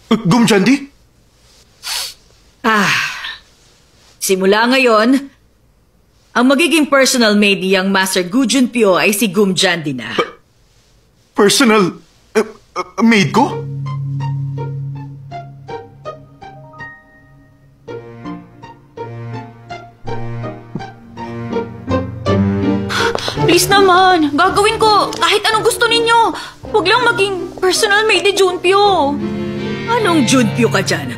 Gumjandi? Simula ngayon, ang magiging personal maid niyang Master Gu Junpyo ay si Gumjandi na. Personal maid ko? Please naman, gagawin ko kahit anong gusto ninyo. Huwag lang maging personal maid ni Junpyo. Anong Junpyo ka dyan?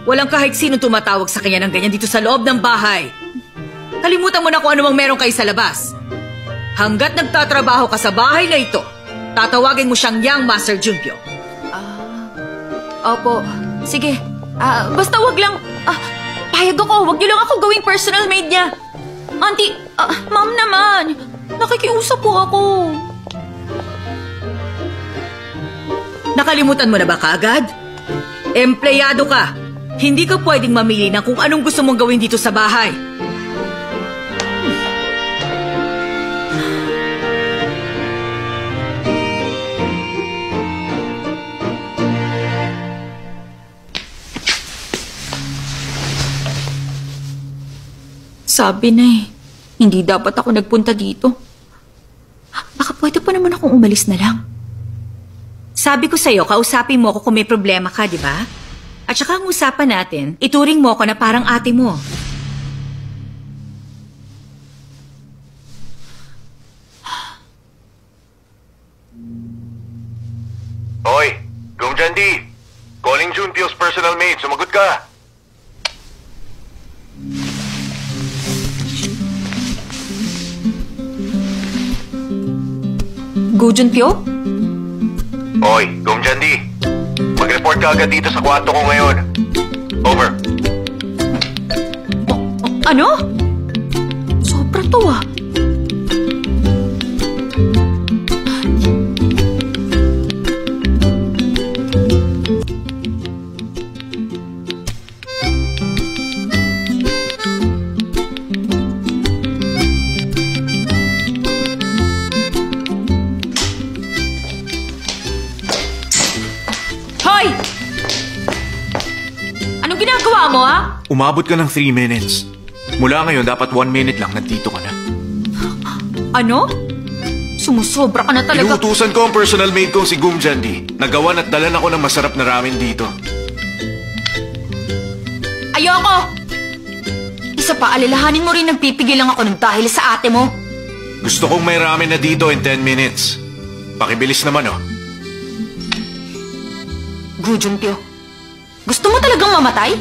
Walang kahit sino tumatawag sa kanya ng ganyan dito sa loob ng bahay. Kalimutan mo na kung ano mang meron kayo sa labas. Hanggat nagtatrabaho ka sa bahay na ito, tatawagin mo siyang Yang Master Junpyo. Opo, sige. Basta wag lang, payag ako. Wag niyo lang ako gawing personal maid niya. Auntie, ma'am naman, nakikiusap po ako. Nakalimutan mo na ba kaagad? Empleyado ka. Hindi ka pwedeng mamili ng kung anong gusto mong gawin dito sa bahay. Sabi na hindi dapat ako nagpunta dito. Baka pwede pa naman akong umalis na lang. Sabi ko sa'yo, kausapin mo ako kung may problema ka, di ba? At saka ang usapan natin, ituring mo ako na parang ate mo. Hoy, Gumjandi! Calling Junpyo's personal maid. Sumagot ka! Gu Junpyo? Hoy, Gumjandi! Mag-report ka agad dito sa kwarto ko ngayon. Over. Ano? Sobra to Hoy! Anong ginagawa mo, Umabot ka ng 3 minutes. Mula ngayon, dapat 1 minute lang nandito ka na. Ano? Sumusobra ka na talaga. Inuutusan ko ang personal maid kong si Gumjandi. Nagawan at dalan ako ng masarap na ramen dito. Ayoko! Isa pa, alalahanin mo rin nagpipigil lang ako ng dahil sa ate mo. Gusto kong may ramen na dito in 10 minutes. Pakibilis naman, Gu Junpyo, gusto mo talagang mamatay?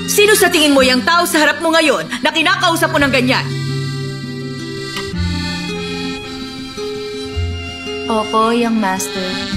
Sino sa tingin mo yung tao sa harap mo ngayon na kinakausap mo ng ganyan? Opo, Yang Master.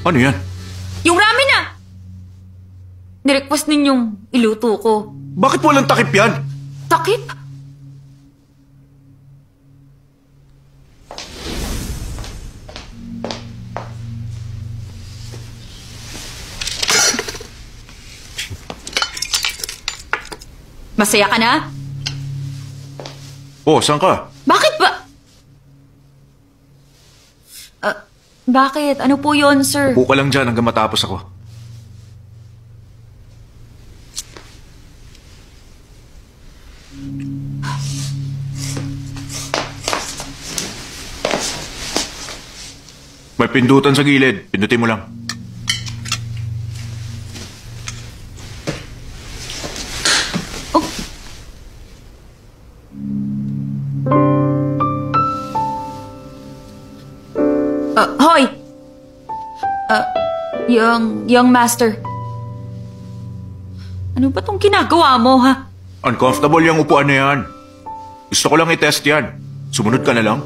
Ano yan? Yung ramen na! Nirequest ninyong iluto ko. Bakit walang takip yan? Takip? Masaya ka na? Oh, saan ka? Bakit ba? Bakit? Ano po yon, sir? Upo ka lang dyan hanggang matapos ako. May pindutan sa gilid. Pindutin mo lang. Hoy! Young master. Ano ba tong ginagawa mo, ha? Uncomfortable yung upuan na yan. Gusto ko lang i-test yan. Sumunod ka na lang.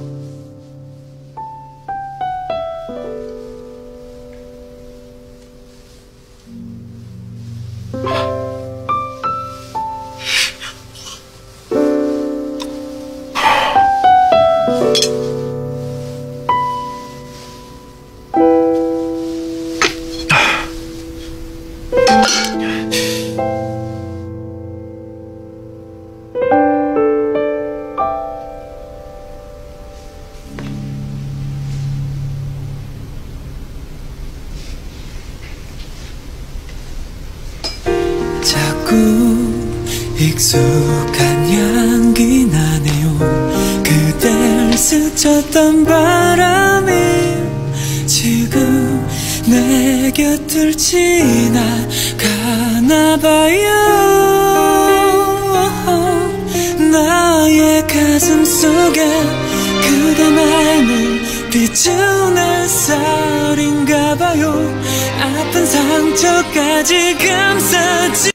자꾸 익숙한 향기 나네요. 그댈 스쳤던 바람이 지금 내 곁을 지나가나 봐요. 나의 가슴 속에 그대만을 비춘 햇살인가 봐요. 아픈 상처까지 감싸지.